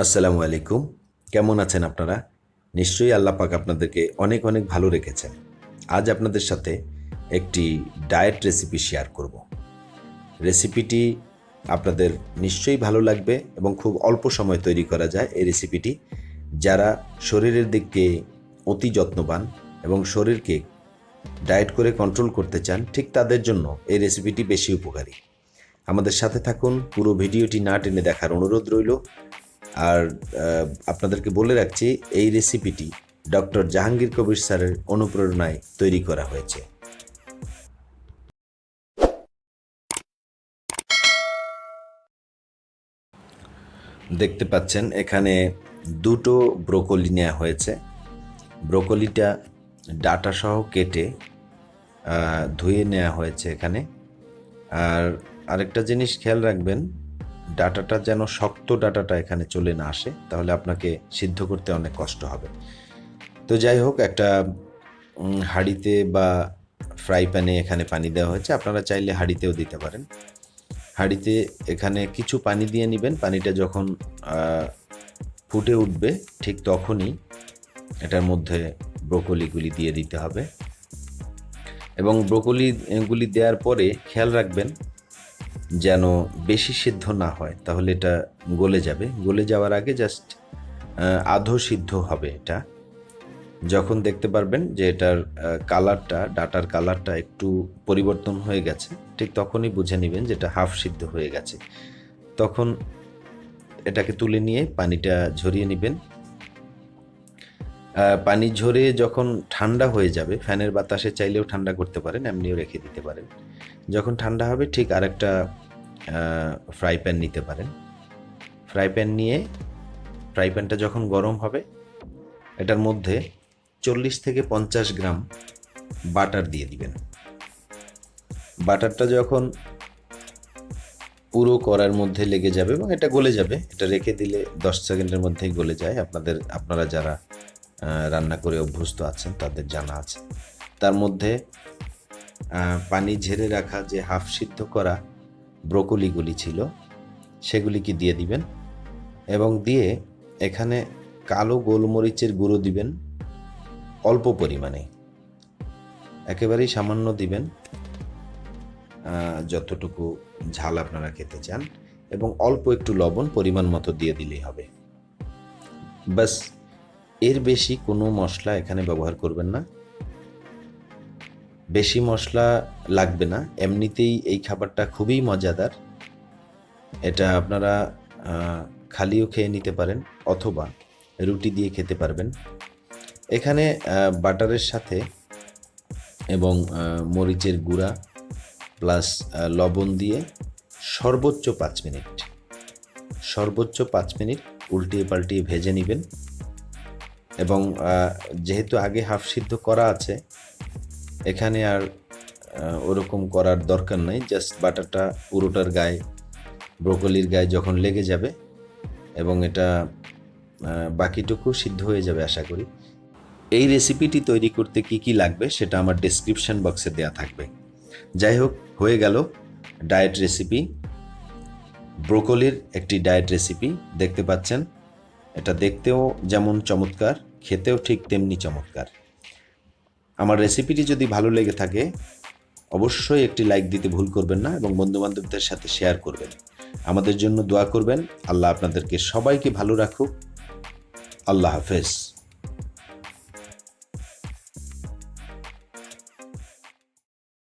আসসালামু আলাইকুম। কেমন আছেন আপনারা? নিশ্চয়ই আল্লাহ পাক আপনাদেরকে অনেক অনেক ভালো রেখেছেন। আজ আপনাদের সাথে একটি ডায়েট রেসিপি শেয়ার করব। রেসিপিটি আপনাদের নিশ্চয়ই ভালো লাগবে এবং খুব অল্প সময় তৈরি করা যায় এই রেসিপিটি। যারা শরীরের দিকে অতি যত্নবান এবং শরীরকে ডায়েট করে কন্ট্রোল করতে চান, ঠিক তাদের জন্য এই রেসিপিটি বেশি উপকারী। আমাদের সাথে থাকুন, পুরো ভিডিওটি না টেনে দেখার অনুরোধ রইল। আর আপনাদেরকে বলে রাখছি, এই রেসিপিটি ডক্টর জাহাঙ্গীর কবির স্যারের অনুপ্রেরণায় তৈরি করা হয়েছে। দেখতে পাচ্ছেন এখানে দুটো ব্রোকলি নেওয়া হয়েছে। ব্রোকলিটা ডাটা সহ কেটে ধুয়ে নেওয়া হয়েছে এখানে। আর আরেকটা জিনিস খেয়াল রাখবেন, ডাটাটা যেন শক্ত ডাটাটা এখানে চলে না আসে, তাহলে আপনাকে সিদ্ধ করতে অনেক কষ্ট হবে। তো যাই হোক, একটা হাঁড়িতে বা ফ্রাই প্যানে এখানে পানি দেওয়া হয়েছে। আপনারা চাইলে হাঁড়িতেও দিতে পারেন। হাঁড়িতে এখানে কিছু পানি দিয়ে নেবেন। পানিটা যখন ফুটে উঠবে ঠিক তখনই এটার মধ্যে ব্রোকলিগুলি দিয়ে দিতে হবে। এবং ব্রোকলিগুলি দেওয়ার পরে খেয়াল রাখবেন যেন বেশি সিদ্ধ না হয়, তাহলে এটা গলে যাবে। গলে যাওয়ার আগে জাস্ট আধো সিদ্ধ হবে এটা। যখন দেখতে পারবেন যে এটার কালারটা, ডাটার কালারটা একটু পরিবর্তন হয়ে গেছে, ঠিক তখনই বুঝে নেবেন যে এটা হাফ সিদ্ধ হয়ে গেছে। তখন এটাকে তুলে নিয়ে পানিটা ঝরিয়ে নেবেন। পানি ঝরে যখন ঠান্ডা হয়ে যাবে, ফ্যানের বাতাসে চাইলেও ঠান্ডা করতে পারেন, এমনিও রেখে দিতে পারেন। যখন ঠান্ডা হবে ঠিক আরেকটা ফ্রাই প্যান নিতে পারেন। ফ্রাই প্যান নিয়ে ফ্রাই প্যানটা যখন গরম হবে, এটার মধ্যে 40 থেকে 50 গ্রাম বাটার দিয়ে দিবেন। বাটারটা যখন পুরো কড়ার মধ্যে লেগে যাবে এবং এটা গলে যাবে, এটা রেখে দিলে 10 সেকেন্ডের মধ্যেই গলে যায়। আপনারা যারা রান্না করে অভ্যস্ত আছেন তাদের জানা আছে। তার মধ্যে পানি ঝেড়ে রাখা যে হাফ সিদ্ধ করা ব্রোকলিগুলি ছিল সেগুলিকে দিয়ে দিবেন এবং দিয়ে এখানে কালো গোলমরিচের গুঁড়ো দিবেন অল্প পরিমাণে, একেবারেই সামান্য দিবেন, যতটুকু ঝাল আপনারা খেতে চান, এবং অল্প একটু লবণ পরিমাণ মতো দিয়ে দিলেই হবে। বাস, এর বেশি কোনো মশলা এখানে ব্যবহার করবেন না। বেশি মশলা লাগবে না, এমনিতেই এই খাবারটা খুবই মজাদার। এটা আপনারা খালিও খেয়ে নিতে পারেন অথবা রুটি দিয়ে খেতে পারবেন। এখানে বাটারের সাথে এবং মরিচের গুঁড়া প্লাস লবণ দিয়ে সর্বোচ্চ 5 মিনিট উল্টিয়ে পাল্টিয়ে ভেজে নেবেন। এবং যেহেতু আগে হাফ সিদ্ধ করা আছে, এখানে আর ওরকম করার দরকার নাই। জাস্ট বাটারটা পুরোটার গায়ে, ব্রোকলির গায়ে যখন লেগে যাবে এবং এটা বাকিটুকু সিদ্ধ হয়ে যাবে আশা করি। এই রেসিপিটি তৈরি করতে কি কি লাগবে সেটা আমার ডেসক্রিপশন বক্সে দেওয়া থাকবে। যাই হোক, হয়ে গেল ডায়েট রেসিপি, ব্রোকলির একটি ডায়েট রেসিপি। দেখতে পাচ্ছেন, এটা দেখতেও যেমন চমৎকার, খেতেও ঠিক তেমনি চমৎকার। আমার রেসিপিটি যদি ভালো লেগে থাকে অবশ্যই একটি লাইক দিতে ভুল করবেন না এবং বন্ধুবান্ধবদের সাথে শেয়ার করবেন। আমাদের জন্য দোয়া করবেন। আল্লাহ আপনাদেরকে সবাইকে ভালো রাখুক। আল্লাহ হাফেজ।